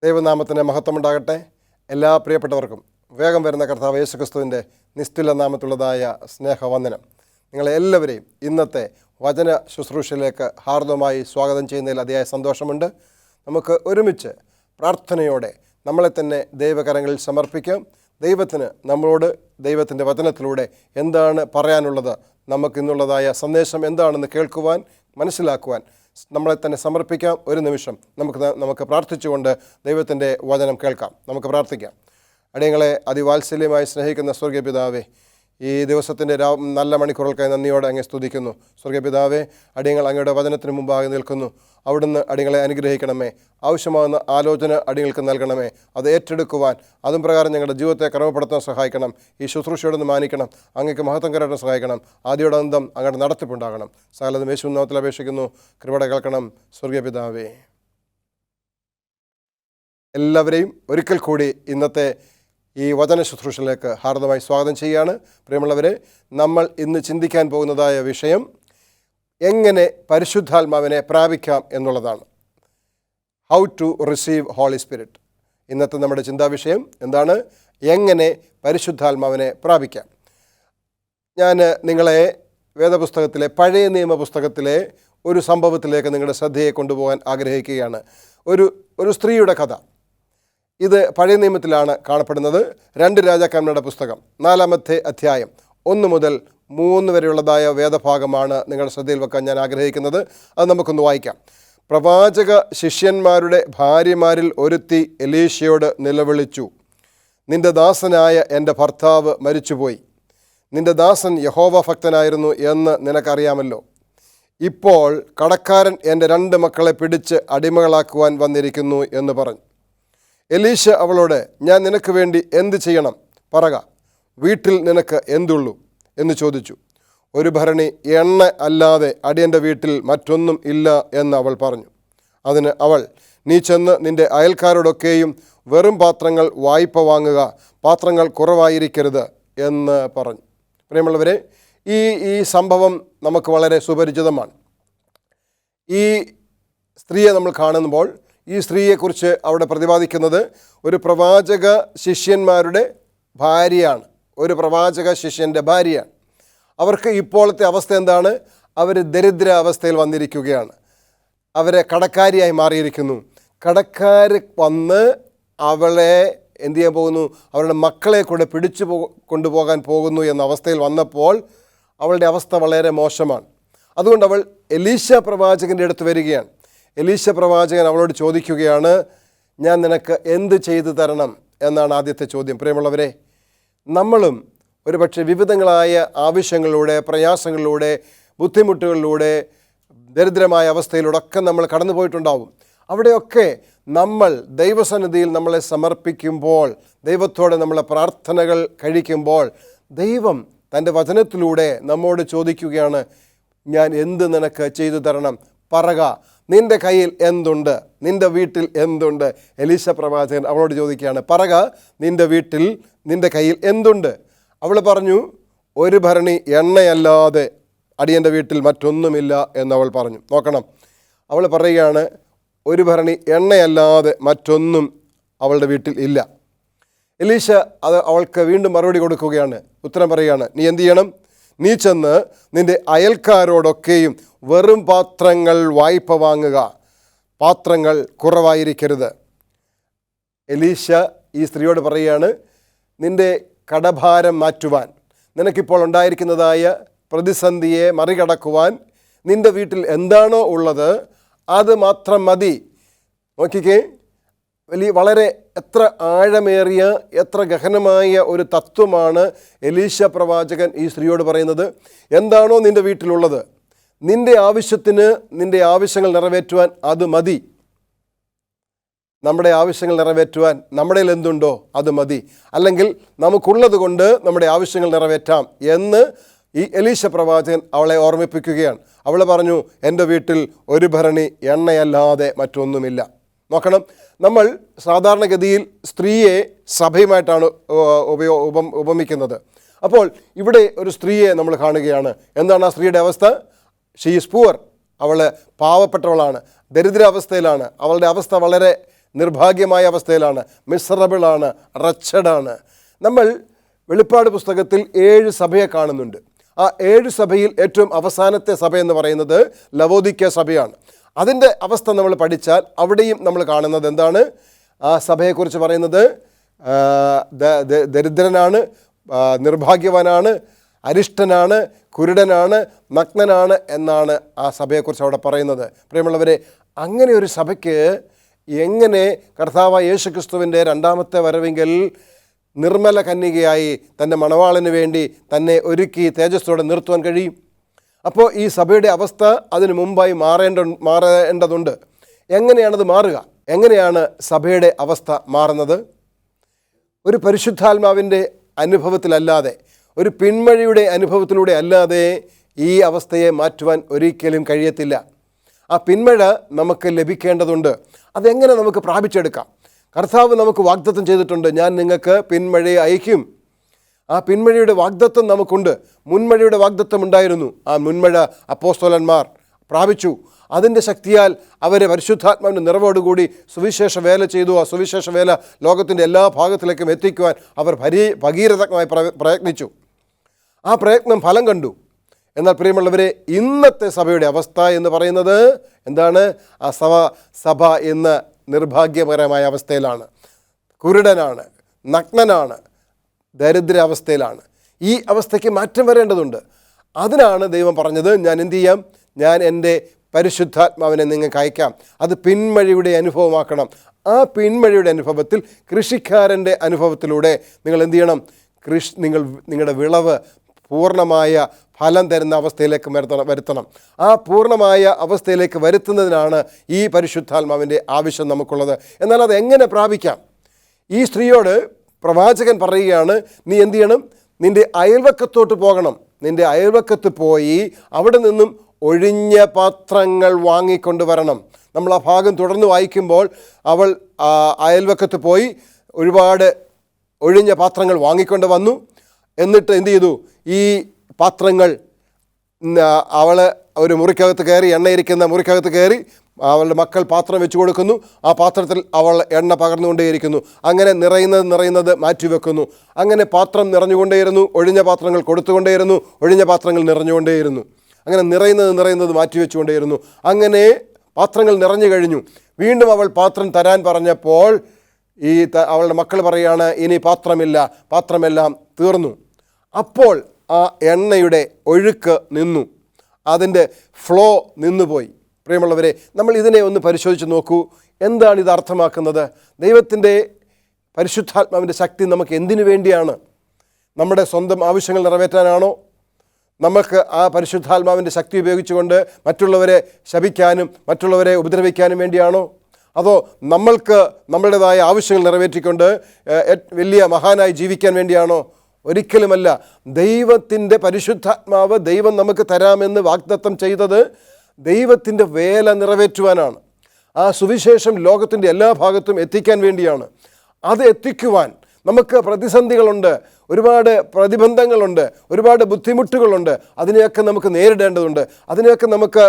ദൈവനാമത്തിന് മഹത്വമുണ്ടാകട്ടെ. എല്ലാ പ്രിയപ്പെട്ടവർക്കും വേഗം വരുന്ന കർത്താവ് യേശുക്രിസ്തുവിൻ്റെ നിസ്തുല നാമത്തുള്ളതായ സ്നേഹവന്ദനം. നിങ്ങളെ എല്ലാവരെയും ഇന്നത്തെ വചന ശുശ്രൂഷയിലേക്ക് ഹാർദവമായി സ്വാഗതം ചെയ്യുന്നതിൽ അതിയായ സന്തോഷമുണ്ട്. നമുക്ക് ഒരുമിച്ച് പ്രാർത്ഥനയോടെ നമ്മളെ തന്നെ ദൈവകരങ്ങളിൽ സമർപ്പിക്കാം. ദൈവത്തിന് നമ്മളോട് ദൈവത്തിൻ്റെ വചനത്തിലൂടെ എന്താണ് പറയാനുള്ളത്, നമുക്കിന്നുള്ളതായ സന്ദേശം എന്താണെന്ന് കേൾക്കുവാൻ, മനസ്സിലാക്കുവാൻ നമ്മളെ തന്നെ സമർപ്പിക്കാം. ഒരു നിമിഷം നമുക്ക് പ്രാർത്ഥിച്ചുകൊണ്ട് ദൈവത്തിൻ്റെ വചനം കേൾക്കാം. നമുക്ക് പ്രാർത്ഥിക്കാം. അടിയങ്ങളെ അതിവാത്സല്യമായി സ്നേഹിക്കുന്ന സ്വർഗീയ പിതാവേ, ഈ ദിവസത്തിൻ്റെ നല്ല മണിക്കൂറുകൾക്കായി നന്ദിയോടെ അങ്ങേ സ്തുതിക്കുന്നു. സ്വർഗീയ പിതാവേ, അടിയങ്ങൾ അങ്ങയുടെ വചനത്തിന് മുമ്പാകെ നിൽക്കുന്നു. അവിടുന്ന് അടിയങ്ങളെ അനുഗ്രഹിക്കണമേ. ആവശ്യമാകുന്ന ആലോചന അടിയങ്ങൾക്ക് നൽകണമേ. അത് ഏറ്റെടുക്കുവാൻ, അതും പ്രകാരം ഞങ്ങളുടെ ജീവിതത്തെ ക്രമപ്പെടുത്താൻ സഹായിക്കണം. ഈ ശുശ്രൂഷയോടൊന്ന് മാനിക്കണം. അങ്ങേക്ക് മഹത്വം കരയാൻ സഹായിക്കണം. ആദ്യോടന്തം അങ്ങയുടെ നടത്തിപ്പുണ്ടാകണം. സകലതും യേശുവിൻ നാമത്തിൽ അപേക്ഷിക്കുന്നു. കൃപയുടെ കേൾക്കണം സ്വർഗീയ പിതാവേ. എല്ലാവരെയും ഒരിക്കൽ കൂടി ഇന്നത്തെ ഈ വചന ശുശ്രൂഷയിലേക്ക് ഹാർദമായി സ്വാഗതം ചെയ്യുകയാണ്. പ്രിയമുള്ളവരെ, നമ്മൾ ഇന്ന് ചിന്തിക്കാൻ പോകുന്നതായ വിഷയം എങ്ങനെ പരിശുദ്ധാത്മാവിനെ പ്രാപിക്കാം എന്നുള്ളതാണ്. How to receive holy spirit. ഇന്നത്തെ നമ്മുടെ ചിന്താവിഷയം എന്താണ്? എങ്ങനെ പരിശുദ്ധാത്മാവിനെ പ്രാപിക്കാം. ഞാൻ നിങ്ങളെ വേദപുസ്തകത്തിലെ, പഴയ നിയമ പുസ്തകത്തിലെ ഒരു സംഭവത്തിലേക്ക് നിങ്ങളുടെ ശ്രദ്ധയെ കൊണ്ടുപോകാൻ ആഗ്രഹിക്കുകയാണ്. ഒരു സ്ത്രീയുടെ കഥ. ഇത് പഴയ നിയമത്തിലാണ് കാണപ്പെടുന്നത്. 2 രാജാക്കന്മാരുടെ പുസ്തകം 4-ാമത്തെ അധ്യായം 1 മുതൽ 3 വരെയുള്ളതായ വേദഭാഗമാണ് നിങ്ങളുടെ ശ്രദ്ധയിൽ വെക്കാൻ ഞാൻ ആഗ്രഹിക്കുന്നത്. അത് നമുക്കൊന്ന് വായിക്കാം. പ്രവാചക ശിഷ്യന്മാരുടെ ഭാര്യമാരിൽ ഒരുത്തി എലീശയോട് നിലവിളിച്ചു, നിന്റെ ദാസനായ എൻ്റെ ഭർത്താവ് മരിച്ചുപോയി. നിന്റെ ദാസൻ യഹോവ ഭക്തനായിരുന്നു എന്ന് നിനക്കറിയാമല്ലോ. ഇപ്പോൾ കടക്കാരൻ എൻ്റെ 2 മക്കളെ പിടിച്ച് അടിമകളാക്കുവാൻ വന്നിരിക്കുന്നു എന്ന് പറഞ്ഞു. എലീശ അവളോട്, ഞാൻ നിനക്ക് വേണ്ടി എന്ത് ചെയ്യണം? പറക, വീട്ടിൽ നിനക്ക് എന്തുള്ളൂ എന്ന് ചോദിച്ചു. 1 ഭരണി എണ്ണ അല്ലാതെ അടിയൻ്റെ വീട്ടിൽ മറ്റൊന്നും ഇല്ല എന്ന് അവൾ പറഞ്ഞു. അതിന് അവൾ, നീ ചെന്ന് നിൻ്റെ അയൽക്കാരോടൊക്കെയും വെറും പാത്രങ്ങൾ വായ്പ വാങ്ങുക, പാത്രങ്ങൾ കുറവായിരിക്കരുത് എന്ന് പറഞ്ഞു. പ്രിയമുള്ളവരെ, ഈ സംഭവം നമുക്ക് വളരെ സുപരിചിതമാണ്. ഈ സ്ത്രീയെ നമ്മൾ കാണുമ്പോൾ ഈ സ്ത്രീയെക്കുറിച്ച് അവിടെ പ്രതിപാദിക്കുന്നത് ഒരു പ്രവാചക ശിഷ്യന്മാരുടെ ഭാര്യയാണ്. ഒരു പ്രവാചക ശിഷ്യൻ്റെ ഭാര്യയാണ്. അവർക്ക് ഇപ്പോഴത്തെ അവസ്ഥ എന്താണ്? അവർ ദരിദ്ര അവസ്ഥയിൽ വന്നിരിക്കുകയാണ്. അവരെ കടക്കാരിയായി മാറിയിരിക്കുന്നു. കടക്കാർ വന്ന് അവളെ എന്തു ചെയ്യാൻ പോകുന്നു? അവരുടെ മക്കളെ കൂടെ പിടിച്ചു കൊണ്ടുപോകാൻ പോകുന്നു എന്ന അവസ്ഥയിൽ വന്നപ്പോൾ അവളുടെ അവസ്ഥ വളരെ മോശമാണ്. അതുകൊണ്ട് അവൾ എലീശ പ്രവാചകൻ്റെ അടുത്ത് വരികയാണ്. എലീശ പ്രവാചകൻ അവളോട് ചോദിക്കുകയാണ്, ഞാൻ നിനക്ക് എന്ത് ചെയ്തു തരണം എന്നാണ് ആദ്യത്തെ ചോദ്യം. പ്രിയമുള്ളവരെ, നമ്മളും ഒരുപക്ഷെ വിവിധങ്ങളായ ആവശ്യങ്ങളിലൂടെ, പ്രയാസങ്ങളിലൂടെ, ബുദ്ധിമുട്ടുകളിലൂടെ, ദരിദ്രമായ അവസ്ഥയിലൂടെ ഒക്കെ നമ്മൾ കടന്നു പോയിട്ടുണ്ടാവും. അവിടെയൊക്കെ നമ്മൾ ദൈവസന്നിധിയിൽ നമ്മളെ സമർപ്പിക്കുമ്പോൾ, ദൈവത്തോടെ നമ്മളെ പ്രാർത്ഥനകൾ കഴിക്കുമ്പോൾ, ദൈവം തൻ്റെ വചനത്തിലൂടെ നമ്മോട് ചോദിക്കുകയാണ്, ഞാൻ എന്ത് നിനക്ക് ചെയ്തു തരണം? പറക, നിൻ്റെ കയ്യിൽ എന്തുണ്ട്? നിൻ്റെ വീട്ടിൽ എന്തുണ്ട്? എലീശ പ്രവാചകൻ അവളോട് ചോദിക്കുകയാണ്, പറക, നിൻ്റെ വീട്ടിൽ നിൻ്റെ കയ്യിൽ എന്തുണ്ട്? അവൾ പറഞ്ഞു, 1 ഭരണി എണ്ണയല്ലാതെ അടിയൻ്റെ വീട്ടിൽ മറ്റൊന്നുമില്ല എന്നവൾ പറഞ്ഞു. നോക്കണം, അവൾ പറയുകയാണ്, 1 ഭരണി എണ്ണയല്ലാതെ മറ്റൊന്നും അവളുടെ വീട്ടിൽ ഇല്ല. എലീശ അവൾക്ക് വീണ്ടും മറുപടി കൊടുക്കുകയാണ്, ഉത്തരം പറയുകയാണ്, നീ എന്ത് ചെയ്യണം? നീ ചെന്ന് നിൻ്റെ അയൽക്കാരോടൊക്കെയും വെറും പാത്രങ്ങൾ വായ്പ വാങ്ങുക, പാത്രങ്ങൾ കുറവായിരിക്കരുത്. എലീശ ഈ സ്ത്രീയോട് പറയുകയാണ്, നിൻ്റെ കടഭാരം മാറ്റുവാൻ, നിനക്കിപ്പോൾ ഉണ്ടായിരിക്കുന്നതായ പ്രതിസന്ധിയെ മറികടക്കുവാൻ നിൻ്റെ വീട്ടിൽ എന്താണോ ഉള്ളത് അത് മാത്രം മതി. നോക്കിക്കേ, വളരെ എത്ര ആഴമേറിയ, എത്ര ഗഹനമായ ഒരു തത്വമാണ് എലീശ പ്രവാചകൻ ഈ സ്ത്രീയോട് പറയുന്നത്. എന്താണോ നിൻ്റെ വീട്ടിലുള്ളത്, നിൻ്റെ ആവശ്യത്തിന്, നിൻ്റെ ആവശ്യങ്ങൾ നിറവേറ്റുവാൻ അത് മതി. നമ്മുടെ ആവശ്യങ്ങൾ നിറവേറ്റുവാൻ നമ്മുടെ എന്തുണ്ടോ അത് മതി. അല്ലെങ്കിൽ നമുക്കുള്ളത് കൊണ്ട് നമ്മുടെ ആവശ്യങ്ങൾ നിറവേറ്റാം എന്ന് ഈ എലീശ പ്രവാചകൻ അവളെ ഓർമ്മിപ്പിക്കുകയാണ്. അവൾ പറഞ്ഞു, എൻ്റെ വീട്ടിൽ 1 ഭരണി എണ്ണയല്ലാതെ മറ്റൊന്നുമില്ല. നോക്കണം, നമ്മൾ സാധാരണഗതിയിൽ സ്ത്രീയെ സഭയുമായിട്ടാണ് ഉപമിക്കുന്നത്. അപ്പോൾ ഇവിടെ ഒരു സ്ത്രീയെ നമ്മൾ കാണുകയാണ്. എന്താണ് ആ സ്ത്രീയുടെ അവസ്ഥ? She is poor. അവൾ പാവപ്പെട്ടവളാണ്, ദരിദ്രാവസ്ഥയിലാണ്. അവളുടെ അവസ്ഥ വളരെ നിർഭാഗ്യമായ അവസ്ഥയിലാണ്, മിസറബിളാണ്, റച്ചഡാണ്. നമ്മൾ വെളിപ്പാട് പുസ്തകത്തിൽ 7 സഭയെ കാണുന്നുണ്ട്. ആ 7 സഭയിൽ ഏറ്റവും അവസാനത്തെ സഭ എന്ന് പറയുന്നത് ലവോദിക്ക സഭയാണ്. അതിൻ്റെ അവസ്ഥ നമ്മൾ പഠിച്ചാൽ അവിടെയും നമ്മൾ കാണുന്നത് എന്താണ്? ആ സഭയെക്കുറിച്ച് പറയുന്നത് ദരിദ്രനാണ്, നിർഭാഗ്യവാനാണ്, അരിഷ്ടനാണ്, കുരുടനാണ്, നഗ്നനാണ് എന്നാണ് ആ സഭയെക്കുറിച്ച് അവിടെ പറയുന്നത്. പ്രിയമുള്ളവരെ, അങ്ങനെ ഒരു സഭയ്ക്ക് എങ്ങനെ കർത്താവായ യേശു ക്രിസ്തുവിൻ്റെ രണ്ടാമത്തെ വരവെങ്കിൽ നിർമ്മല കന്യകയായി തൻ്റെ മണവാളന് വേണ്ടി തന്നെ ഒരുക്കി തേജസ്സോടെ നിർത്തുവാൻ കഴിയും? അപ്പോൾ ഈ സഭയുടെ അവസ്ഥ അതിനു മുമ്പായി മാറേണ്ടതുണ്ട്. എങ്ങനെയാണത് മാറുക? എങ്ങനെയാണ് സഭയുടെ അവസ്ഥ മാറുന്നത്? ഒരു പരിശുദ്ധാത്മാവിൻ്റെ അനുഭവത്തിലല്ലാതെ, ഒരു പിന്മഴയുടെ അനുഭവത്തിലൂടെ അല്ലാതെ ഈ അവസ്ഥയെ മാറ്റുവാൻ ഒരിക്കലും കഴിയത്തില്ല. ആ പിന്മഴ നമുക്ക് ലഭിക്കേണ്ടതുണ്ട്. അതെങ്ങനെ നമുക്ക് പ്രാപിച്ചെടുക്കാം? കർത്താവ് നമുക്ക് വാഗ്ദത്തം ചെയ്തിട്ടുണ്ട്, ഞാൻ നിങ്ങൾക്ക് പിന്മഴയെ അയക്കും. ആ പിന്മഴയുടെ വാഗ്ദത്തം നമുക്കുണ്ട്. മുൻമഴയുടെ വാഗ്ദത്തം ഉണ്ടായിരുന്നു. ആ മുൻമഴ അപ്പോസ്തലന്മാർ പ്രാപിച്ചു. അതിൻ്റെ ശക്തിയാൽ അവരെ പരിശുദ്ധാത്മാവിൻ്റെ നിറവോടുകൂടി സുവിശേഷ വേല ചെയ്തു. ആ സുവിശേഷ വേല ലോകത്തിൻ്റെ എല്ലാ ഭാഗത്തിലേക്കും എത്തിക്കുവാൻ അവർ ഭഗീരഥമായി പ്രയത്നിച്ചു. ആ പ്രയത്നം ഫലം കണ്ടു. എന്നാൽ പ്രിയമുള്ളവരെ, ഇന്നത്തെ സഭയുടെ അവസ്ഥ എന്ന് പറയുന്നത് എന്താണ്? ആ സഭ ഇന്ന് നിർഭാഗ്യകരമായ അവസ്ഥയിലാണ്. കുരുടനാണ്, നഗ്നനാണ്, ദരിദ്രാവസ്ഥയിലാണ്. ഈ അവസ്ഥയ്ക്ക് മാറ്റം വരേണ്ടതുണ്ട്. അതിനാണ് ദൈവം പറഞ്ഞത്, ഞാൻ എന്തു ചെയ്യാം? ഞാൻ എൻ്റെ പരിശുദ്ധാത്മാവിനെ നിങ്ങൾക്ക് അയക്കാം. അത് പിന്മഴയുടെ അനുഭവമാക്കണം. ആ പിന്മഴയുടെ അനുഭവത്തിൽ, കൃഷിക്കാരൻ്റെ അനുഭവത്തിലൂടെ നിങ്ങൾ എന്തു ചെയ്യണം? നിങ്ങളുടെ വിളവ് പൂർണ്ണമായ ഫലം തരുന്ന അവസ്ഥയിലേക്ക് വരുത്തണം. ആ പൂർണ്ണമായ അവസ്ഥയിലേക്ക് വരുത്തുന്നതിനാണ് ഈ പരിശുദ്ധാത്മാവിൻ്റെ ആവശ്യം നമുക്കുള്ളത്. എന്നാൽ അത് എങ്ങനെ പ്രാപിക്കാം? ഈ സ്ത്രീയോട് പ്രവാചകൻ പറയുകയാണ്, നീ എന്തു ചെയ്യണം? നിൻ്റെ അയൽവക്കത്തോട്ട് പോകണം. നിൻ്റെ അയൽവക്കത്ത് പോയി അവിടെ നിന്നും ഒഴിഞ്ഞ പാത്രങ്ങൾ വാങ്ങിക്കൊണ്ട് വരണം. നമ്മൾ ആ ഭാഗം തുടർന്ന് വായിക്കുമ്പോൾ അവൾ അയൽവക്കത്ത് പോയി ഒരുപാട് ഒഴിഞ്ഞ പാത്രങ്ങൾ വാങ്ങിക്കൊണ്ട് വന്നു. എന്നിട്ട് എന്തു ചെയ്തു? ഈ പാത്രങ്ങൾ അവൾ ഒരു മുറിക്കകത്ത് കയറി, എണ്ണയിരിക്കുന്ന മുറിക്കകത്ത് കയറി അവളുടെ മക്കൾ പാത്രം വെച്ച് കൊടുക്കുന്നു. ആ പാത്രത്തിൽ അവൾ എണ്ണ പകർന്നുകൊണ്ടേയിരിക്കുന്നു. അങ്ങനെ നിറയുന്നത് മാറ്റിവെക്കുന്നു. അങ്ങനെ പാത്രം നിറഞ്ഞുകൊണ്ടേയിരുന്നു. ഒഴിഞ്ഞ പാത്രങ്ങൾ കൊടുത്തുകൊണ്ടേയിരുന്നു. ഒഴിഞ്ഞ പാത്രങ്ങൾ നിറഞ്ഞുകൊണ്ടേയിരുന്നു. അങ്ങനെ നിറയുന്നത് മാറ്റിവെച്ചുകൊണ്ടേയിരുന്നു. അങ്ങനെ പാത്രങ്ങൾ നിറഞ്ഞു കഴിഞ്ഞു. വീണ്ടും അവൾ പാത്രം തരാൻ പറഞ്ഞപ്പോൾ അവളുടെ മക്കൾ പറയുകയാണ്, ഇനി പാത്രമില്ല, പാത്രമെല്ലാം തീർന്നു. അപ്പോൾ ആ എണ്ണയുടെ ഒഴുക്ക് നിന്നു, അതിൻ്റെ ഫ്ലോ നിന്നുപോയി. പ്രിയമുള്ളവരെ, നമ്മൾ ഇതിനെ ഒന്ന് പരിശോധിച്ച് നോക്കൂ. എന്താണ് ഇത് അർത്ഥമാക്കുന്നത്? ദൈവത്തിൻ്റെ പരിശുദ്ധാത്മാവിൻ്റെ ശക്തി നമുക്ക് എന്തിനു വേണ്ടിയാണ്? നമ്മുടെ സ്വന്തം ആവശ്യങ്ങൾ നിറവേറ്റാനാണോ? നമുക്ക് ആ പരിശുദ്ധാത്മാവിൻ്റെ ശക്തി ഉപയോഗിച്ചുകൊണ്ട് മറ്റുള്ളവരെ ശപിക്കാനും മറ്റുള്ളവരെ ഉപദ്രവിക്കാനും വേണ്ടിയാണോ? അതോ നമ്മൾക്ക് നമ്മുടേതായ ആവശ്യങ്ങൾ നിറവേറ്റിക്കൊണ്ട് വലിയ മഹാനായി ജീവിക്കാൻ വേണ്ടിയാണോ? ഒരിക്കലുമല്ല. ദൈവത്തിൻ്റെ പരിശുദ്ധാത്മാവ് ദൈവം നമുക്ക് തരാമെന്ന് വാഗ്ദത്തം ചെയ്തത് ദൈവത്തിൻ്റെ വേല നിറവേറ്റുവാനാണ്. ആ സുവിശേഷം ലോകത്തിൻ്റെ എല്ലാ ഭാഗത്തും എത്തിക്കാൻ വേണ്ടിയാണ്. അത് എത്തിക്കുവാൻ നമുക്ക് പ്രതിസന്ധികളുണ്ട്, ഒരുപാട് പ്രതിബന്ധങ്ങളുണ്ട്, ഒരുപാട് ബുദ്ധിമുട്ടുകളുണ്ട്. അതിനെയൊക്കെ നമുക്ക് നേരിടേണ്ടതുണ്ട്, അതിനെയൊക്കെ നമുക്ക്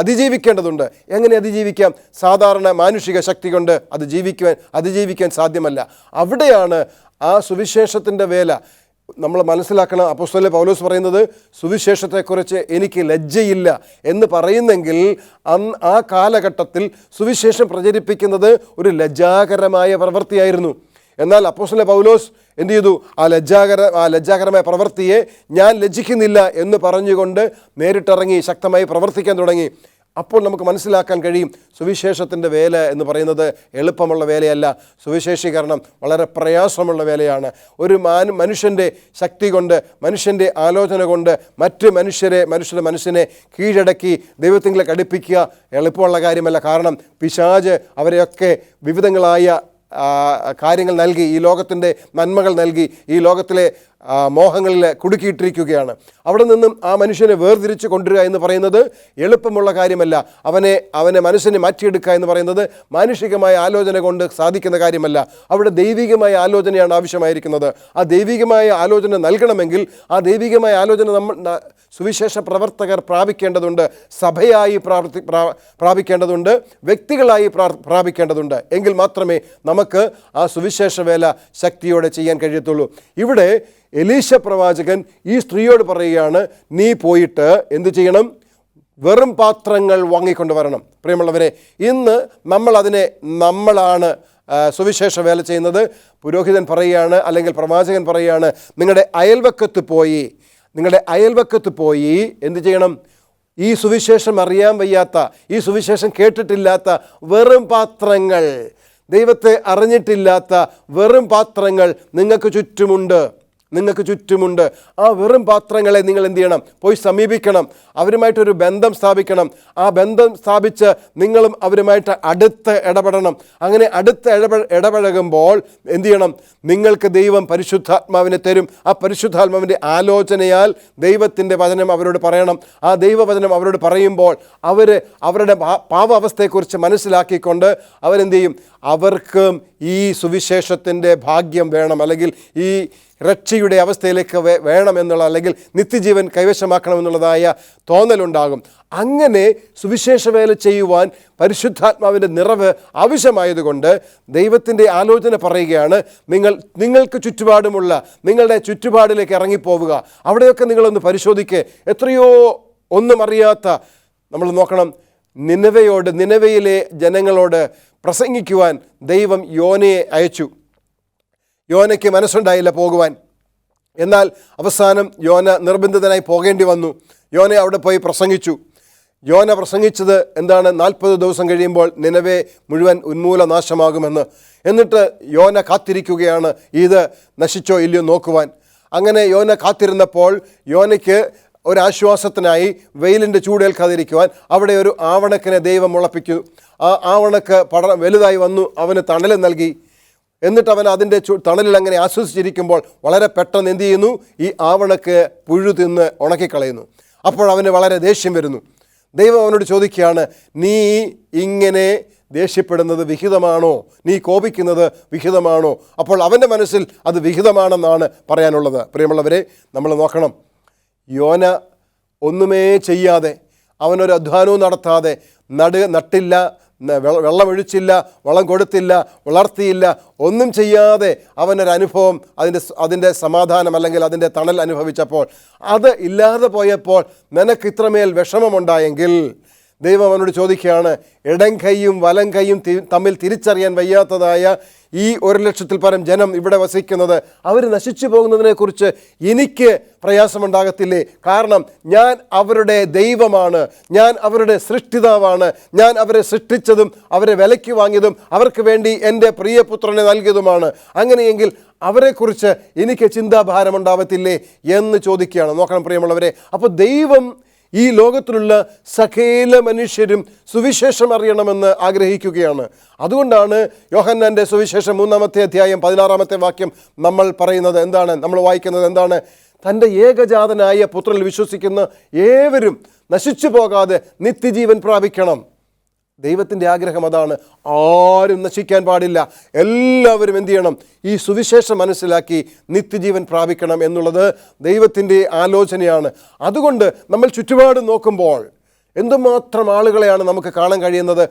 അതിജീവിക്കേണ്ടതുണ്ട്. എങ്ങനെ അതിജീവിക്കാം? സാധാരണ മാനുഷിക ശക്തി കൊണ്ട് അതിജീവിക്കാൻ സാധ്യമല്ല. അവിടെയാണ് ആ സുവിശേഷത്തിൻ്റെ വേല നമ്മൾ മനസ്സിലാക്കണം. അപ്പോസ്തലൻ പൗലോസ് പറയുന്നത്, സുവിശേഷത്തെക്കുറിച്ച് എനിക്ക് ലജ്ജയില്ല എന്ന് പറയുന്നെങ്കിൽ ആ കാലഘട്ടത്തിൽ സുവിശേഷം പ്രചരിപ്പിക്കുന്നത് ഒരു ലജ്ജാകരമായ പ്രവൃത്തിയായിരുന്നു. എന്നാൽ അപ്പോസ്തലൻ പൗലോസ് എന്തു ചെയ്തു? ആ ലജ്ജാകരമായ പ്രവൃത്തിയെ ഞാൻ ലജ്ജിക്കുന്നില്ല എന്ന് പറഞ്ഞുകൊണ്ട് നേരിട്ടിറങ്ങി ശക്തമായി പ്രവർത്തിക്കാൻ തുടങ്ങി. അപ്പോൾ നമുക്ക് മനസ്സിലാക്കാൻ കഴിയും, സുവിശേഷത്തിൻ്റെ വേല എന്ന് പറയുന്നത് എളുപ്പമുള്ള വേലയല്ല. സുവിശേഷീകരണം വളരെ പ്രയാസമുള്ള വേലയാണ്. ഒരു മനുഷ്യൻ്റെ ശക്തി കൊണ്ട്, മനുഷ്യൻ്റെ ആലോചന കൊണ്ട് മനുഷ്യരുടെ മനസ്സിനെ കീഴടക്കി ദൈവത്തിലേക്ക് അടുപ്പിക്കുക എളുപ്പമുള്ള കാര്യമല്ല. കാരണം പിശാച് അവരെയൊക്കെ വിവിധങ്ങളായ കാര്യങ്ങൾ നൽകി, ഈ ലോകത്തിൻ്റെ നന്മകൾ നൽകി, ഈ ലോകത്തിലെ മോഹങ്ങളിൽ കുടുക്കിയിട്ടിരിക്കുകയാണ്. അവിടെ നിന്നും ആ മനുഷ്യനെ വേർതിരിച്ച് കൊണ്ടുവരിക എന്ന് പറയുന്നത് എളുപ്പമുള്ള കാര്യമല്ല. അവനെ മനസ്സിനെ മാറ്റിയെടുക്കുക എന്ന് പറയുന്നത് മാനുഷികമായ ആലോചന കൊണ്ട് സാധിക്കുന്ന കാര്യമല്ല. അവിടെ ദൈവികമായ ആലോചനയാണ് ആവശ്യമായിരിക്കുന്നത്. ആ ദൈവികമായ ആലോചന നൽകണമെങ്കിൽ ആ ദൈവികമായ ആലോചന നമ്മൾ സുവിശേഷ പ്രവർത്തകർ പ്രാപിക്കേണ്ടതുണ്ട്, സഭയായി പ്രാപിക്കേണ്ടതുണ്ട്, വ്യക്തികളായി പ്രാപിക്കേണ്ടതുണ്ട്. എങ്കിൽ മാത്രമേ നമുക്ക് ആ സുവിശേഷ വേല ശക്തിയോടെ ചെയ്യാൻ കഴിയത്തുള്ളൂ. ഇവിടെ എലീശ പ്രവാചകൻ ഈ സ്ത്രീയോട് പറയുകയാണ്, നീ പോയിട്ട് എന്തു ചെയ്യണം? വെറും പാത്രങ്ങൾ വാങ്ങിക്കൊണ്ട് വരണം. പ്രിയമുള്ളവരെ, ഇന്ന് നമ്മളാണ് സുവിശേഷ വേല ചെയ്യുന്നത്. പുരോഹിതൻ പറയുകയാണ്, അല്ലെങ്കിൽ പ്രവാചകൻ പറയുകയാണ്, നിങ്ങളുടെ അയൽവക്കത്ത് പോയി എന്തു ചെയ്യണം? ഈ സുവിശേഷം അറിയാൻ വയ്യാത്ത, ഈ സുവിശേഷം കേട്ടിട്ടില്ലാത്ത വെറും പാത്രങ്ങൾ, ദൈവത്തെ അറിഞ്ഞിട്ടില്ലാത്ത വെറും പാത്രങ്ങൾ നിങ്ങൾക്ക് ചുറ്റുമുണ്ട്. ആ വെറും പാത്രങ്ങളെ നിങ്ങൾ എന്ത് ചെയ്യണം? പോയി സമീപിക്കണം. അവരുമായിട്ടൊരു ബന്ധം സ്ഥാപിക്കണം. ആ ബന്ധം സ്ഥാപിച്ച് നിങ്ങളും അവരുമായിട്ട് അടുത്ത് ഇടപെടണം. അങ്ങനെ അടുത്ത് ഇടപഴകുമ്പോൾ എന്ത് ചെയ്യണം? നിങ്ങൾക്ക് ദൈവം പരിശുദ്ധാത്മാവിനെ തരും. ആ പരിശുദ്ധാത്മാവിൻ്റെ ആലോചനയാൽ ദൈവത്തിൻ്റെ വചനം അവരോട് പറയണം. ആ ദൈവവചനം അവരോട് പറയുമ്പോൾ അവരുടെ പാവാവസ്ഥയെക്കുറിച്ച് മനസ്സിലാക്കിക്കൊണ്ട് അവരെന്ത് ചെയ്യും? അവർക്കും ഈ സുവിശേഷത്തിൻ്റെ ഭാഗ്യം വേണം, അല്ലെങ്കിൽ ഈ രക്ഷയുടെ അവസ്ഥയിലേക്ക് വേണമെന്നുള്ള, അല്ലെങ്കിൽ നിത്യജീവൻ കൈവശമാക്കണമെന്നുള്ളതായ തോന്നലുണ്ടാകും. അങ്ങനെ സുവിശേഷ വേല ചെയ്യുവാൻ പരിശുദ്ധാത്മാവിൻ്റെ നിറവ് ആവശ്യമായതുകൊണ്ട് ദൈവത്തിൻ്റെ ആലോചന പറയുകയാണ്, നിങ്ങൾക്ക് ചുറ്റുപാടുമുള്ള നിങ്ങളുടെ ചുറ്റുപാടിലേക്ക് ഇറങ്ങിപ്പോവുക. അവിടെയൊക്കെ നിങ്ങളൊന്ന് പരിശോധിക്കുക. എത്രയോ ഒന്നും അറിയാത്ത, നമ്മൾ നോക്കണം, നിനവയിലെ ജനങ്ങളോട് പ്രസംഗിക്കുവാൻ ദൈവം യോനയെ അയച്ചു. യോനയ്ക്ക് മനസ്സുണ്ടായില്ല പോകുവാൻ. എന്നാൽ അവസാനം യോന നിർബന്ധിതനായി പോകേണ്ടി വന്നു. യോന അവിടെ പോയി പ്രസംഗിച്ചു. യോന പ്രസംഗിച്ചത് എന്താണ്? 40 ദിവസം കഴിയുമ്പോൾ നിനവെ മുഴുവൻ ഉന്മൂലനാശമാകുമെന്ന്. എന്നിട്ട് യോന കാത്തിരിക്കുകയാണ് ഇത് നശിച്ചോ ഇല്ലയോ നോക്കുവാൻ. അങ്ങനെ യോന കാത്തിരുന്നപ്പോൾ യോനയ്ക്ക് ഒരാശ്വാസത്തിനായി വെയിലിൻ്റെ ചൂടേൽക്കാതിരിക്കുവാൻ അവിടെ ഒരു ആവണക്കിനെ ദൈവം മുളപ്പിച്ചു. ആ ആവണക്ക് വലുതായി വന്നു, അവന് തണൽ നൽകി. എന്നിട്ട് അവൻ അതിൻ്റെ തണലിൽ അങ്ങനെ ആശ്വസിച്ചിരിക്കുമ്പോൾ വളരെ പെട്ടെന്ന് എന്ത് ചെയ്യുന്നു? ഈ ആവണക്ക് പുഴു തിന്ന് ഉണക്കിക്കളയുന്നു. അപ്പോൾ അവന് വളരെ ദേഷ്യം വരുന്നു. ദൈവം അവനോട് ചോദിക്കുകയാണ്, നീ ഇങ്ങനെ ദേഷ്യപ്പെടുന്നത് വിഹിതമാണോ? നീ കോപിക്കുന്നത് വിഹിതമാണോ? അപ്പോൾ അവൻ്റെ മനസ്സിൽ അത് വിഹിതമാണെന്നാണ് പറയാനുള്ളത്. പ്രിയമുള്ളവരെ, നമ്മൾ നോക്കണം, യോന ഒന്നുമേ ചെയ്യാതെ, അവനൊരു അധ്വാനവും നടത്താതെ, നട്ടില്ല, വെള്ളമൊഴിച്ചില്ല, വളം കൊടുത്തില്ല, വളർത്തിയില്ല, ഒന്നും ചെയ്യാതെ അവനൊരനുഭവം, അതിൻ്റെ സമാധാനം അല്ലെങ്കിൽ അതിൻ്റെ തണൽ അനുഭവിച്ചപ്പോൾ, അത് ഇല്ലാതെ പോയപ്പോൾ നിനക്ക് ഇത്രമേൽ വിഷമമുണ്ടായെങ്കിൽ ദൈവം അവനോട് ചോദിക്കുകയാണ്, ഇടം കൈയും വലം കൈയും തമ്മിൽ തിരിച്ചറിയാൻ വയ്യാത്തതായ ഈ 1,00,000-ൽ പരം ജനം ഇവിടെ വസിക്കുന്നത്, അവർ നശിച്ചു പോകുന്നതിനെക്കുറിച്ച് എനിക്ക് പ്രയാസമുണ്ടാകത്തില്ലേ? കാരണം ഞാൻ അവരുടെ ദൈവമാണ്, ഞാൻ അവരുടെ സൃഷ്ടിതാവാണ്, ഞാൻ അവരെ സൃഷ്ടിച്ചതും അവരെ വിലയ്ക്ക് വാങ്ങിയതും അവർക്ക് വേണ്ടി എൻ്റെ പ്രിയപുത്രനെ നൽകിയതുമാണ്. അങ്ങനെയെങ്കിൽ അവരെക്കുറിച്ച് എനിക്ക് ചിന്താഭാരമുണ്ടാവത്തില്ലേ എന്ന് ചോദിക്കുകയാണ്. നോക്കണം പ്രിയമുള്ളവരെ, അപ്പോൾ ദൈവം ഈ ലോകത്തിലുള്ള സകല മനുഷ്യരും സുവിശേഷം അറിയണമെന്ന് ആഗ്രഹിക്കുകയാണ്. അതുകൊണ്ടാണ് യോഹന്നാൻ്റെ സുവിശേഷം 3-ാമത്തെ അധ്യായം 16-ാമത്തെ വാക്യം നമ്മൾ പറയുന്നത് എന്താണ്? നമ്മൾ വായിക്കുന്നത് എന്താണ്? തൻ്റെ ഏകജാതനായ പുത്രനിൽ വിശ്വസിക്കുന്ന ഏവരും നശിച്ചു പോകാതെ നിത്യജീവൻ പ്രാപിക്കണം. ദൈവത്തിൻ്റെ ആഗ്രഹം അതാണ്. ആരും നശിക്കാൻ പാടില്ല. എല്ലാവരും എന്ത് ചെയ്യണം? ഈ സുവിശേഷം മനസ്സിലാക്കി നിത്യജീവൻ പ്രാപിക്കണം എന്നുള്ളത് ദൈവത്തിൻ്റെ ആലോചനയാണ്. അതുകൊണ്ട് നമ്മൾ ചുറ്റുപാട് നോക്കുമ്പോൾ എന്തുമാത്രം ആളുകളെയാണ് നമുക്ക് കാണാൻ കഴിയുന്നത്?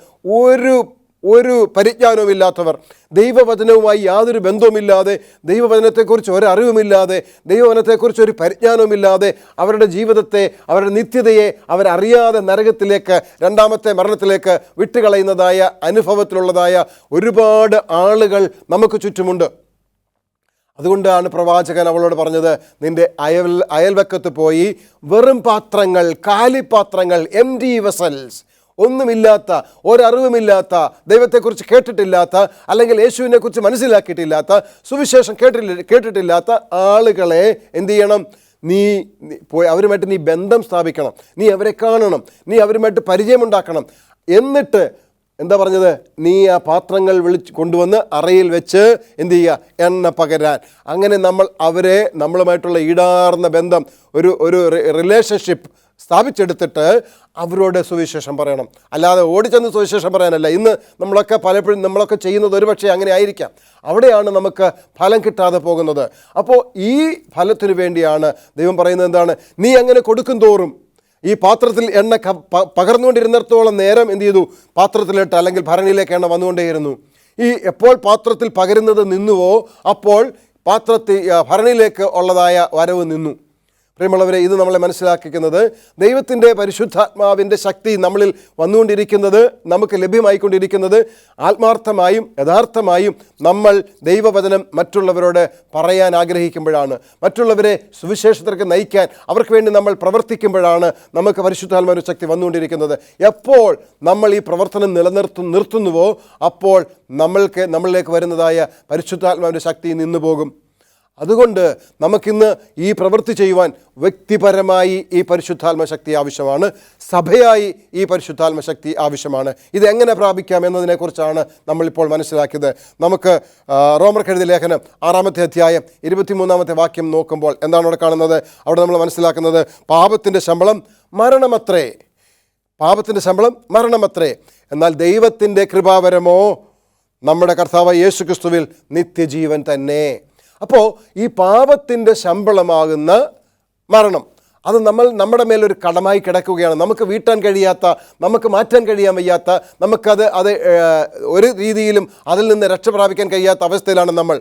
ഒരു പരിജ്ഞാനവുമില്ലാത്തവർ, ദൈവവചനവുമായി യാതൊരു ബന്ധവുമില്ലാതെ, ദൈവവചനത്തെക്കുറിച്ച് ഒരറിവുമില്ലാതെ, ദൈവവചനത്തെക്കുറിച്ച് ഒരു പരിജ്ഞാനവുമില്ലാതെ അവരുടെ ജീവിതത്തെ, അവരുടെ നിത്യതയെ അവരറിയാതെ നരകത്തിലേക്ക്, 2ാമത്തെ മരണത്തിലേക്ക് വിട്ടുകളയുന്നതായ അനുഭവത്തിലുള്ളതായ ഒരുപാട് ആളുകൾ നമുക്ക് ചുറ്റുമുണ്ട്. അതുകൊണ്ടാണ് പ്രവാചകൻ അവളോട് പറഞ്ഞത്, നിൻ്റെ അയൽവക്കത്ത് പോയി വെറും പാത്രങ്ങൾ, കാലിപ്പാത്രങ്ങൾ, എംപ്റ്റി വെസൽസ്, ഒന്നുമില്ലാത്ത, ഒരറിവുമില്ലാത്ത, ദൈവത്തെക്കുറിച്ച് കേട്ടിട്ടില്ലാത്ത, അല്ലെങ്കിൽ യേശുവിനെക്കുറിച്ച് മനസ്സിലാക്കിയിട്ടില്ലാത്ത, സുവിശേഷം കേട്ടിട്ടില്ലാത്ത ആളുകളെ എന്തു ചെയ്യണം? നീ പോയി അവരുമായിട്ട് നീ ബന്ധം സ്ഥാപിക്കണം, നീ അവരെ കാണണം, നീ അവരുമായിട്ട് പരിചയമുണ്ടാക്കണം. എന്നിട്ട് എന്താ പറഞ്ഞത്? നീ ആ പാത്രങ്ങൾ കൊണ്ടുവന്ന് അറയിൽ വെച്ച് എന്ത് ചെയ്യുക? എണ്ണ പകരാൻ. അങ്ങനെ നമ്മൾ അവരെ നമ്മളുമായിട്ടുള്ള ഈടാർന്ന ബന്ധം, ഒരു റിലേഷൻഷിപ്പ് സ്ഥാപിച്ചെടുത്തിട്ട് അവരോട് സുവിശേഷം പറയണം. അല്ലാതെ ഓടിച്ചെന്ന് സുവിശേഷം പറയാനല്ല. ഇന്ന് നമ്മളൊക്കെ ചെയ്യുന്നത് ഒരുപക്ഷെ അങ്ങനെ ആയിരിക്കാം. അവിടെയാണ് നമുക്ക് ഫലം കിട്ടാതെ പോകുന്നത്. അപ്പോൾ ഈ ഫലത്തിനു വേണ്ടിയാണ് ദൈവം പറയുന്നത് എന്താണ്? നീ അങ്ങനെ കൊടുക്കും തോറും ഈ പാത്രത്തിൽ എണ്ണ പകർന്നുകൊണ്ടിരുന്നിടത്തോളം നേരം എന്ത് ചെയ്തു? പാത്രത്തിലിട്ട് അല്ലെങ്കിൽ ഭരണിയിലേക്ക് എണ്ണ വന്നുകൊണ്ടേയിരുന്നു. എപ്പോൾ പാത്രത്തിൽ പകരുന്നത് നിന്നുവോ അപ്പോൾ ഭരണിയിലേക്ക് ഉള്ളതായ വരവ് നിന്നു. പ്രിയമുള്ളവരെ, ഇത് നമ്മളെ മനസ്സിലാക്കിക്കുന്നത് ദൈവത്തിൻ്റെ പരിശുദ്ധാത്മാവിൻ്റെ ശക്തി നമ്മളിൽ വന്നുകൊണ്ടിരിക്കുന്നത്, നമുക്ക് ലഭ്യമായിക്കൊണ്ടിരിക്കുന്നത് ആത്മാർത്ഥമായും യഥാർത്ഥമായും നമ്മൾ ദൈവവചനം മറ്റുള്ളവരോട് പറയാൻ ആഗ്രഹിക്കുമ്പോഴാണ്. മറ്റുള്ളവരെ സുവിശേഷത്തിലേക്ക് നയിക്കാൻ അവർക്ക് വേണ്ടി നമ്മൾ പ്രവർത്തിക്കുമ്പോഴാണ് നമുക്ക് പരിശുദ്ധാത്മാവിൻ്റെ ശക്തി വന്നുകൊണ്ടിരിക്കുന്നത്. എപ്പോൾ നമ്മൾ ഈ പ്രവർത്തനം നിർത്തുന്നുവോ അപ്പോൾ നമ്മളിലേക്ക് വരുന്നതായ പരിശുദ്ധാത്മാവിൻ്റെ ശക്തി നിന്നു പോകും. അതുകൊണ്ട് നമുക്കിന്ന് ഈ പ്രവൃത്തി ചെയ്യുവാൻ വ്യക്തിപരമായി ഈ പരിശുദ്ധാത്മശക്തി ആവശ്യമാണ്. സഭയായി ഈ പരിശുദ്ധാത്മശക്തി ആവശ്യമാണ്. ഇതെങ്ങനെ പ്രാപിക്കാം എന്നതിനെക്കുറിച്ചാണ് നമ്മളിപ്പോൾ മനസ്സിലാക്കിയത്. നമുക്ക് റോമർക്ക് എഴുതിയ ലേഖനം 6-ാമത്തെ അധ്യായം 23-ാമത്തെ വാക്യം നോക്കുമ്പോൾ എന്താണ് അവിടെ കാണുന്നത്? അവിടെ നമ്മൾ മനസ്സിലാക്കുന്നത് പാപത്തിൻ്റെ ശമ്പളം മരണമത്രേ. പാപത്തിൻ്റെ ശമ്പളം മരണമത്രേ. എന്നാൽ ദൈവത്തിൻ്റെ കൃപാവരമോ നമ്മുടെ കർത്താവായ യേശു ക്രിസ്തുവിൽ നിത്യജീവൻ തന്നെ. അപ്പോൾ ഈ പാപത്തിൻ്റെ ശമ്പളമാകുന്ന മരണം അത് നമ്മുടെ മേലൊരു കടമായി കിടക്കുകയാണ്. നമുക്ക് വീട്ടാൻ കഴിയാത്ത, നമുക്ക് മാറ്റാൻ കഴിയാൻ വയ്യാത്ത, നമുക്കത് ഒരു രീതിയിലും അതിൽ നിന്ന് രക്ഷ പ്രാപിക്കാൻ കഴിയാത്ത അവസ്ഥയിലാണ് നമ്മൾ.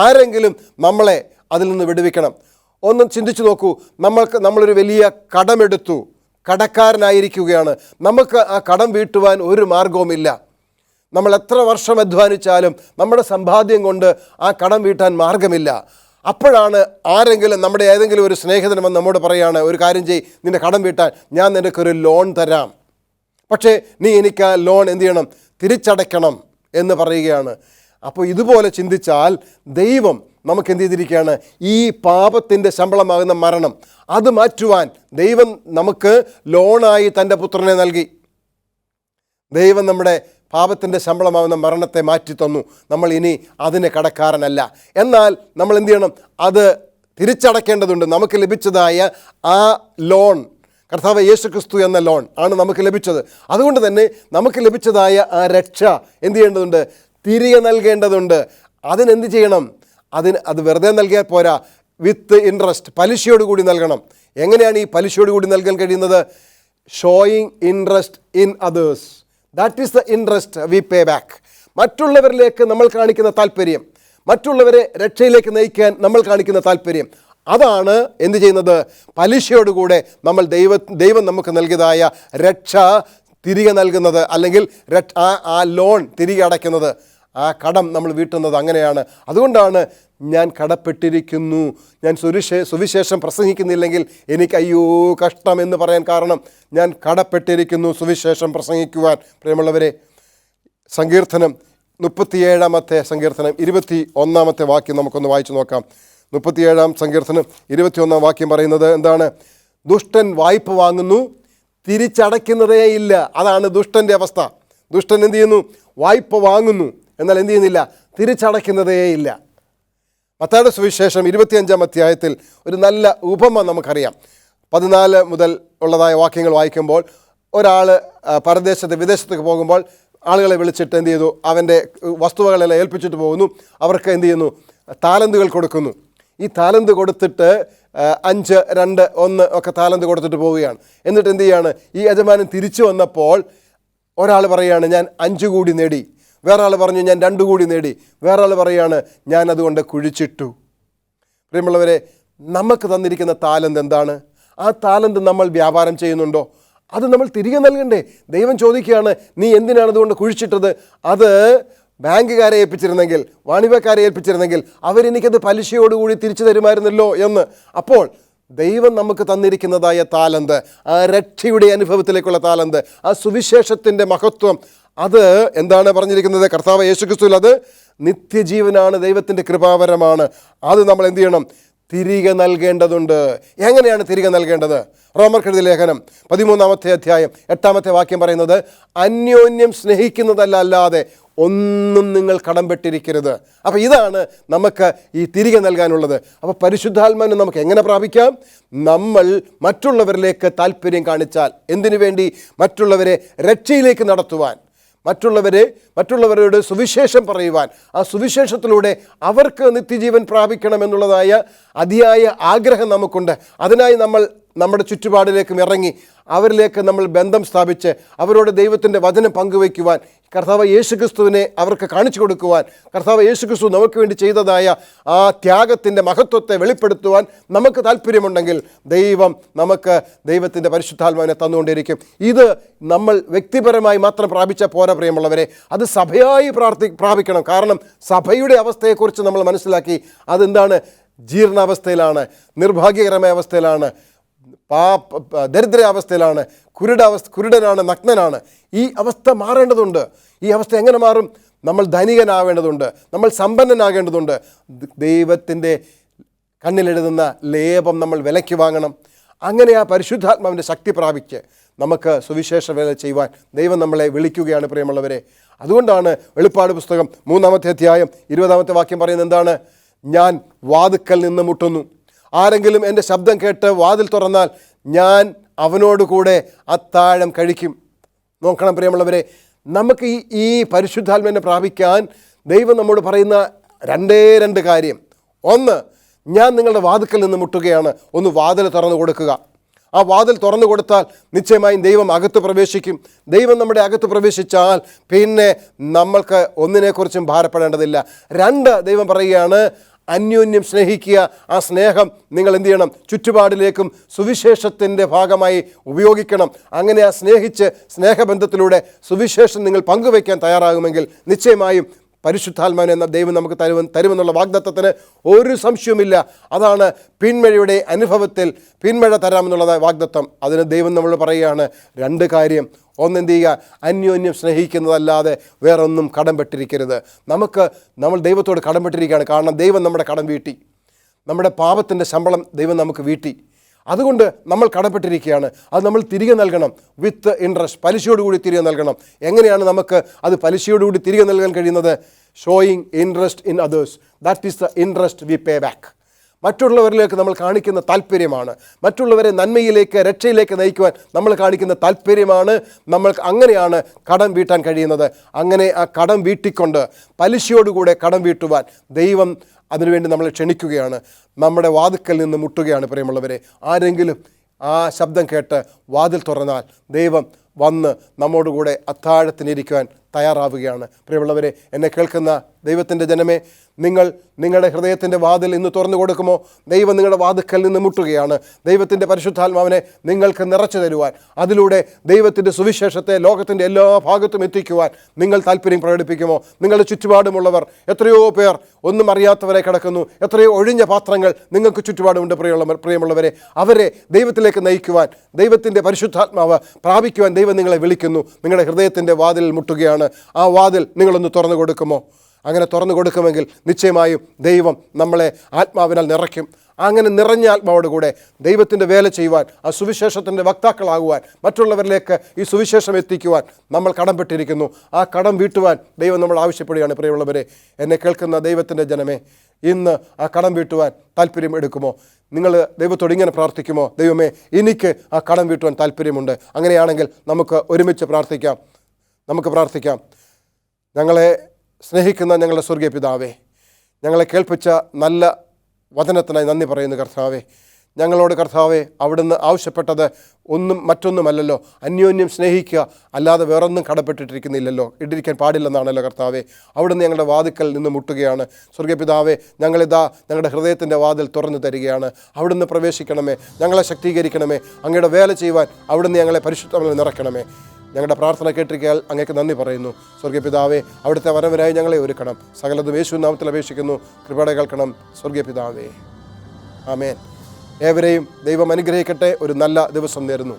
ആരെങ്കിലും നമ്മളെ അതിൽ നിന്ന് വിടുവിക്കണം. ഒന്ന് ചിന്തിച്ചു നോക്കൂ. നമ്മളൊരു വലിയ കടമെടുത്തു, കടക്കാരനായിരിക്കുകയാണ്. നമുക്ക് ആ കടം വീട്ടുവാൻ ഒരു മാർഗവുമില്ല. നമ്മൾ എത്ര വർഷം അധ്വാനിച്ചാലും നമ്മുടെ സമ്പാദ്യം കൊണ്ട് ആ കടം വീട്ടാൻ മാർഗമില്ല. അപ്പോഴാണ് നമ്മുടെ ഏതെങ്കിലും ഒരു സ്നേഹിതൻ വന്ന് നമ്മോട് പറയുകയാണ്, ഒരു കാര്യം ചെയ്യ്, നിൻ്റെ കടം വീട്ടാൻ ഞാൻ നിനക്കൊരു ലോൺ തരാം, പക്ഷേ നീ എനിക്ക് ആ ലോൺ എന്ത് ചെയ്യണം? തിരിച്ചടയ്ക്കണം എന്ന് പറയുകയാണ്. അപ്പോൾ ഇതുപോലെ ചിന്തിച്ചാൽ ദൈവം നമുക്ക് എന്ത് ചെയ്തിരിക്കുകയാണ്? ഈ പാപത്തിൻ്റെ ശമ്പളമാകുന്ന മരണം അത് മാറ്റുവാൻ ദൈവം നമുക്ക് ലോണായി തൻ്റെ പുത്രനെ നൽകി. ദൈവം നമ്മുടെ പാപത്തിൻ്റെ ശമ്പളമാവുന്ന മരണത്തെ മാറ്റി തന്നു. നമ്മൾ ഇനി അതിന് കടക്കാരനല്ല. എന്നാൽ നമ്മൾ എന്ത് ചെയ്യണം? അത് തിരിച്ചടയ്ക്കേണ്ടതുണ്ട്. നമുക്ക് ലഭിച്ചതായ ആ ലോൺ, കർത്താവ് യേശു ക്രിസ്തു എന്ന ലോൺ ആണ് നമുക്ക് ലഭിച്ചത്. അതുകൊണ്ട് തന്നെ നമുക്ക് ലഭിച്ചതായ ആ രക്ഷ എന്ത് ചെയ്യേണ്ടതുണ്ട്? തിരികെ നൽകേണ്ടതുണ്ട്. അതിനെന്ത് ചെയ്യണം? അത് വെറുതെ നൽകിയാൽ പോരാ, വിത്ത് ഇൻട്രസ്റ്റ്, പലിശയോടുകൂടി നൽകണം. എങ്ങനെയാണ് ഈ പലിശയോടുകൂടി നൽകാൻ കഴിയുന്നത്? Showing interest in others. That is the interest V pay back. മറ്റുള്ളവരിലേക്ക് നമ്മൾ കാണിക്കുന്ന താല്പര്യം, മറ്റുള്ളവരെ രക്ഷയിലേക്ക് നയിക്കാൻ നമ്മൾ കാണിക്കുന്ന താല്പര്യം, അതാണ് എന്ത് ചെയ്യുന്നത്? പലിശയോടുകൂടെ നമ്മൾ ദൈവം നമുക്ക് നൽകിയതായ രക്ഷ തിരികെ നൽകുന്നത്, അല്ലെങ്കിൽ ആ ലോൺ തിരികെ അടയ്ക്കുന്നത്, ആ കടം നമ്മൾ വീട്ടുന്നത്. അങ്ങനെയാണ്. അതുകൊണ്ടാണ് ഞാൻ കടപ്പെട്ടിരിക്കുന്നു, ഞാൻ സുവിശേഷം പ്രസംഗിക്കുന്നില്ലെങ്കിൽ എനിക്ക് അയ്യോ കഷ്ടം എന്ന് പറയാൻ കാരണം, ഞാൻ കടപ്പെട്ടിരിക്കുന്നു സുവിശേഷം പ്രസംഗിക്കുവാൻ. പ്രിയമുള്ളവരെ, സങ്കീർത്തനം 37-ാമത്തെ സങ്കീർത്തനം 21-ാമത്തെ വാക്യം നമുക്കൊന്ന് വായിച്ചു നോക്കാം. 37-ാം സങ്കീർത്തനം 21-ാം വാക്യം പറയുന്നത് എന്താണ്? ദുഷ്ടൻ വായ്പ വാങ്ങുന്നു, തിരിച്ചടയ്ക്കുന്നതേ ഇല്ല. അതാണ് ദുഷ്ടൻ്റെ അവസ്ഥ. ദുഷ്ടൻ എന്ത് ചെയ്യുന്നു? വായ്പ വാങ്ങുന്നു, എന്നാൽ എന്ത് ചെയ്യുന്നില്ല? തിരിച്ചടയ്ക്കുന്നതേ ഇല്ല. മത്തായിയുടെ സുവിശേഷം 25-ാം അധ്യായത്തിൽ ഒരു നല്ല ഉപമ നമുക്കറിയാം. 14 മുതൽ ഉള്ളതായ വാക്യങ്ങൾ വായിക്കുമ്പോൾ, ഒരാൾ വിദേശത്തേക്ക് പോകുമ്പോൾ ആളുകളെ വിളിച്ചിട്ട് എന്ത് ചെയ്തു? അവൻ്റെ വസ്തുവകളെല്ലാം ഏൽപ്പിച്ചിട്ട് പോകുന്നു. അവർക്ക് എന്ത് ചെയ്യുന്നു? താലന്തുകൾ കൊടുക്കുന്നു. ഈ താലന്ത് കൊടുത്തിട്ട് 5, 2, 1 ഒക്കെ താലന്ത് കൊടുത്തിട്ട് പോവുകയാണ്. എന്നിട്ട് എന്ത് ചെയ്യാണ്? ഈ യജമാനൻ തിരിച്ചു വന്നപ്പോൾ ഒരാൾ പറയുകയാണ്, ഞാൻ 5 കൂടി നേടി. വേറെ ആൾ പറഞ്ഞു, ഞാൻ 2 കൂടി നേടി. വേറെ ആൾ പറയുകയാണ്, ഞാൻ അതുകൊണ്ട് കുഴിച്ചിട്ടു. പ്രിയമുള്ളവരെ, നമുക്ക് തന്നിരിക്കുന്ന താലന്ത് എന്താണ്? ആ താലന്ത് നമ്മൾ വ്യാപാരം ചെയ്യുന്നുണ്ടോ? അത് നമ്മൾ തിരികെ നൽകണ്ടേ? ദൈവം ചോദിക്കുകയാണ്, നീ എന്തിനാണ് അതുകൊണ്ട് കുഴിച്ചിട്ടത്? അത് ബാങ്കുകാരെ ഏൽപ്പിച്ചിരുന്നെങ്കിൽ, വാണിഭക്കാരെ ഏൽപ്പിച്ചിരുന്നെങ്കിൽ അവരെനിക്കത് പലിശയോടുകൂടി തിരിച്ചു തരുമായിരുന്നല്ലോ എന്ന്. അപ്പോൾ ദൈവം നമുക്ക് തന്നിരിക്കുന്നതായ താലന്ത്, ആ രക്ഷയുടെ അനുഭവത്തിലേക്കുള്ള താലന്ത്, ആ സുവിശേഷത്തിൻ്റെ മഹത്വം, അത് എന്താണ് പറഞ്ഞിരിക്കുന്നത്? കർത്താവ് യേശു ക്രിസ്തുവിൽ അത് നിത്യജീവനാണ്, ദൈവത്തിൻ്റെ കൃപാവരമാണ്. അത് നമ്മൾ എന്ത് ചെയ്യണം? തിരികെ നൽകേണ്ടതുണ്ട്. എങ്ങനെയാണ് തിരികെ നൽകേണ്ടത്? റോമർക്കെഴുതിയ ലേഖനം 13-ാമത്തെ അധ്യായം 8-ാമത്തെ വാക്യം പറയുന്നത്, അന്യോന്യം സ്നേഹിക്കുന്നതല്ലാതെ ഒന്നും നിങ്ങൾ കടംപെട്ടിരിക്കരുത്. അപ്പോൾ ഇതാണ് നമുക്ക് ഈ തിരികെ നൽകാനുള്ളത്. അപ്പോൾ പരിശുദ്ധാത്മാവിനെ നമുക്ക് എങ്ങനെ പ്രാപിക്കാം? നമ്മൾ മറ്റുള്ളവരിലേക്ക് താല്പര്യം കാണിച്ചാൽ. എന്തിനു വേണ്ടി? മറ്റുള്ളവരെ രക്ഷയിലേക്ക് നടത്തുവാൻ, മറ്റുള്ളവരോട് സുവിശേഷം പറയുവാൻ, ആ സുവിശേഷത്തിലൂടെ അവർക്ക് നിത്യജീവൻ പ്രാപിക്കണമെന്നുള്ളതായ അതിയായ ആഗ്രഹം നമുക്കുണ്ട്. അതിനായി നമ്മൾ നമ്മുടെ ചുറ്റുപാടിലേക്കും ഇറങ്ങി അവരിലേക്ക് നമ്മൾ ബന്ധം സ്ഥാപിച്ച് അവരോട് ദൈവത്തിൻ്റെ വചനം പങ്കുവയ്ക്കുവാൻ, കർത്താവ് യേശുക്രിസ്തുവിനെ അവർക്ക് കാണിച്ചു കൊടുക്കുവാൻ, കർത്താവ് യേശുക്രിസ്തു നമുക്ക് വേണ്ടി ചെയ്തതായ ആ ത്യാഗത്തിൻ്റെ മഹത്വത്തെ വെളിപ്പെടുത്തുവാൻ നമുക്ക് താല്പര്യമുണ്ടെങ്കിൽ ദൈവം നമുക്ക് ദൈവത്തിൻ്റെ പരിശുദ്ധാത്മാവിനെ തന്നുകൊണ്ടിരിക്കും. ഇത് നമ്മൾ വ്യക്തിപരമായി മാത്രം പ്രാപിച്ച പോരാ പ്രിയമുള്ളവരെ, അത് സഭയായി പ്രാപിക്കണം. കാരണം സഭയുടെ അവസ്ഥയെക്കുറിച്ച് നമ്മൾ മനസ്സിലാക്കി. അതെന്താണ്? ജീർണാവസ്ഥയിലാണ്, നിർഭാഗ്യകരമായ അവസ്ഥയിലാണ്, ദരിദ്രാവസ്ഥയിലാണ്, കുരുടനാണ്, നഗ്നനാണ്. ഈ അവസ്ഥ മാറേണ്ടതുണ്ട്. ഈ അവസ്ഥ എങ്ങനെ മാറും? നമ്മൾ ധനികനാവേണ്ടതുണ്ട്, നമ്മൾ സമ്പന്നനാകേണ്ടതുണ്ട്. ദൈവത്തിൻ്റെ കണ്ണിലെഴുതുന്ന ലേപം നമ്മൾ വിലയ്ക്ക് വാങ്ങണം. അങ്ങനെ ആ പരിശുദ്ധാത്മാവിൻ്റെ ശക്തി പ്രാപിച്ച് നമുക്ക് സുവിശേഷ വേല ചെയ്യുവാൻ ദൈവം നമ്മളെ വിളിക്കുകയാണ് പ്രിയമുള്ളവരെ. അതുകൊണ്ടാണ് വെളിപ്പാട് പുസ്തകം 3-ാമത്തെ അധ്യായം 20-ാമത്തെ വാക്യം പറയുന്നത് എന്താണ്? ഞാൻ വാതിൽക്കൽ നിന്ന് മുട്ടുന്നു, ആരെങ്കിലും എൻ്റെ ശബ്ദം കേട്ട് വാതിൽ തുറന്നാൽ ഞാൻ അവനോടുകൂടെ അത്താഴം കഴിക്കും. നോക്കണം പ്രിയമുള്ളവരെ, നമുക്ക് ഈ പരിശുദ്ധാത്മാവിനെ പ്രാപിക്കാൻ ദൈവം നമ്മോട് പറയുന്ന രണ്ട് കാര്യം. ഒന്ന്, ഞാൻ നിങ്ങളുടെ വാതിൽക്കൽ നിന്ന് മുട്ടുകയാണ്. ഒന്ന് വാതിൽ തുറന്നു കൊടുക്കുക. ആ വാതിൽ തുറന്നു കൊടുത്താൽ നിശ്ചയമായും ദൈവം അകത്ത് പ്രവേശിക്കും. ദൈവം നമ്മുടെ അകത്ത് പ്രവേശിച്ചാൽ പിന്നെ നമ്മൾക്ക് ഒന്നിനെക്കുറിച്ചും ഭാരപ്പെടേണ്ടതില്ല. 2, ദൈവം പറയുകയാണ്, അന്യോന്യം സ്നേഹിക്കുക. ആ സ്നേഹം നിങ്ങൾ എന്ത് ചെയ്യണം? ചുറ്റുപാടിലേക്കും സുവിശേഷത്തിൻ്റെ ഭാഗമായി ഉപയോഗിക്കണം. അങ്ങനെ ആ സ്നേഹബന്ധത്തിലൂടെ സുവിശേഷം നിങ്ങൾ പങ്കുവയ്ക്കാൻ തയ്യാറാകുമെങ്കിൽ നിശ്ചയമായും പരിശുദ്ധാത്മാവിനെ എന്ന ദൈവം നമുക്ക് തരുമെന്നുള്ള വാഗ്ദത്തത്തിന് ഒരു സംശയവുമില്ല. അതാണ് പിന്മഴയുടെ അനുഭവത്തിൽ പിന്മഴ തരാമെന്നുള്ള വാഗ്ദത്തം. അതിന് ദൈവം നമ്മൾ പറയുകയാണ് 2 കാര്യം. ഒന്ന്, എന്ത് ചെയ്യുക? അന്യോന്യം സ്നേഹിക്കുന്നതല്ലാതെ വേറൊന്നും കടംപെട്ടിരിക്കരുത്. നമ്മൾ ദൈവത്തോട് കടംപെട്ടിരിക്കുകയാണ്. കാരണം ദൈവം നമ്മുടെ കടം വീട്ടി, നമ്മുടെ പാപത്തിൻ്റെ ശമ്പളം ദൈവം നമുക്ക് വീട്ടി. അതുകൊണ്ട് നമ്മൾ കടപ്പെട്ടിരിക്കുകയാണ്. അത് നമ്മൾ തിരികെ നൽകണം. വിത്ത് ഇൻട്രസ്റ്റ്, പലിശയോടുകൂടി തിരികെ നൽകണം. എങ്ങനെയാണ് നമുക്ക് അത് പലിശയോടുകൂടി തിരികെ നൽകാൻ കഴിയുന്നത്? Showing interest in others, that is the interest V pay back. മറ്റുള്ളവരിലേക്ക് നമ്മൾ കാണിക്കുന്ന താല്പര്യമാണ്, മറ്റുള്ളവരെ നന്മയിലേക്ക്, രക്ഷയിലേക്ക് നയിക്കുവാൻ നമ്മൾ കാണിക്കുന്ന താല്പര്യമാണ്. അങ്ങനെയാണ് കടം വീട്ടാൻ കഴിയുന്നത്. അങ്ങനെ ആ കടം വീട്ടിക്കൊണ്ട് പലിശയോടുകൂടെ കടം വീട്ടുവാൻ ദൈവം അതിനുവേണ്ടി നമ്മളെ ക്ഷണിക്കുകയാണ്. നമ്മുടെ വാതിൽക്കൽ നിന്ന് മുട്ടുകയാണ് പ്രിയമുള്ളവരെ. ആരെങ്കിലും ആ ശബ്ദം കേട്ട് വാതിൽ തുറന്നാൽ ദൈവം വന്ന് നമ്മോടുകൂടെ അത്താഴത്തിനിരിക്കുവാൻ തയ്യാറാവുകയാണ്. പ്രിയമുള്ളവരെ, എന്നെ കേൾക്കുന്ന ദൈവത്തിൻ്റെ ജനമേ, നിങ്ങളുടെ ഹൃദയത്തിൻ്റെ വാതിൽ ഇന്ന് തുറന്നു കൊടുക്കുമോ? ദൈവം നിങ്ങളുടെ വാതിൽക്കൽ നിന്ന് മുട്ടുകയാണ്. ദൈവത്തിൻ്റെ പരിശുദ്ധാത്മാവിനെ നിങ്ങൾക്ക് നിറച്ചു തരുവാൻ, അതിലൂടെ ദൈവത്തിൻ്റെ സുവിശേഷത്തെ ലോകത്തിൻ്റെ എല്ലാ ഭാഗത്തും എത്തിക്കുവാൻ നിങ്ങൾ താല്പര്യം പ്രകടിപ്പിക്കുമോ? നിങ്ങളുടെ ചുറ്റുപാടുമുള്ളവർ, എത്രയോ പേർ ഒന്നും അറിയാത്തവരെ കിടക്കുന്നു, എത്രയോ ഒഴിഞ്ഞ പാത്രങ്ങൾ നിങ്ങൾക്ക് ചുറ്റുപാടുമുണ്ട് പ്രിയമുള്ളവരെ. അവരെ ദൈവത്തിലേക്ക് നയിക്കുവാൻ, ദൈവത്തിൻ്റെ പരിശുദ്ധാത്മാവ് പ്രാപിക്കുവാൻ ദൈവം നിങ്ങളെ വിളിക്കുന്നു. നിങ്ങളുടെ ഹൃദയത്തിൻ്റെ വാതിൽ മുട്ടുകയാണ്. ആ വാതിൽ നിങ്ങളൊന്ന് തുറന്നു കൊടുക്കുമോ? അങ്ങനെ തുറന്നു കൊടുക്കുമെങ്കിൽ നിശ്ചയമായും ദൈവം നമ്മളെ ആത്മാവിനാൽ നിറയ്ക്കും. അങ്ങനെ നിറഞ്ഞ ആത്മാവോടുകൂടെ ദൈവത്തിൻ്റെ വേല ചെയ്യുവാൻ, ആ സുവിശേഷത്തിൻ്റെ വക്താക്കളാകുവാൻ, മറ്റുള്ളവരിലേക്ക് ഈ സുവിശേഷം എത്തിക്കുവാൻ നമ്മൾ കടംപെട്ടിരിക്കുന്നു. ആ കടം വീട്ടുവാൻ ദൈവം നമ്മൾ ആവശ്യപ്പെടുകയാണ്. പ്രിയമുള്ളവരെ, എന്നെ കേൾക്കുന്ന ദൈവത്തിൻ്റെ ജനമേ, ഇന്ന് ആ കടം വീട്ടുവാൻ താല്പര്യം എടുക്കുമോ? നിങ്ങൾ ദൈവത്തോട് ഇങ്ങനെ പ്രാർത്ഥിക്കുമോ? ദൈവമേ, എനിക്ക് ആ കടം വീട്ടുവാൻ താല്പര്യമുണ്ട്. അങ്ങനെയാണെങ്കിൽ നമുക്ക് ഒരുമിച്ച് പ്രാർത്ഥിക്കാം. ഞങ്ങളെ സ്നേഹിക്കുന്ന ഞങ്ങളുടെ സ്വർഗീയ പിതാവേ, ഞങ്ങളെ കേൾപ്പിച്ച നല്ല വചനത്തിനായി നന്ദി പറയുന്നു കർത്താവേ. ഞങ്ങളോട് കർത്താവേ, അവിടുന്ന് ആവശ്യപ്പെട്ടത് മറ്റൊന്നുമല്ലല്ലോ, അന്യോന്യം സ്നേഹിക്കുക, അല്ലാതെ വേറൊന്നും കടപ്പെട്ടിട്ടിരിക്കുന്നില്ലല്ലോ, ഇട്ടിരിക്കാൻ പാടില്ലെന്നാണല്ലോ കർത്താവേ. അവിടുന്ന് ഞങ്ങളുടെ വാതിൽക്കൽ നിന്ന് മുട്ടുകയാണ്. സ്വർഗീയ പിതാവേ, ഞങ്ങളുടെ ഹൃദയത്തിൻ്റെ വാതിൽ തുറന്നു തരികയാണ്. അവിടുന്ന് പ്രവേശിക്കണമേ, ഞങ്ങളെ ശക്തീകരിക്കണമേ, അങ്ങയുടെ വേല ചെയ്യുവാൻ അവിടുന്ന് ഞങ്ങളെ പരിശുദ്ധമായി നിറയ്ക്കണമേ. ഞങ്ങളുടെ പ്രാർത്ഥന കേട്ടിരിക്കാൻ അങ്ങേക്ക് നന്ദി പറയുന്നു. സ്വർഗീയ പിതാവേ, അവിടുത്തെ വരവരായി ഞങ്ങളെ ഒരുക്കണം. സകലതും യേശുവിൻ നാമത്തിൽ അപേക്ഷിക്കുന്നു. കൃപയുടെ കേൾക്കണം സ്വർഗീയ പിതാവേ. ആമേൻ. ഏവരെയും ദൈവം അനുഗ്രഹിക്കട്ടെ. ഒരു നല്ല ദിവസം നേരുന്നു.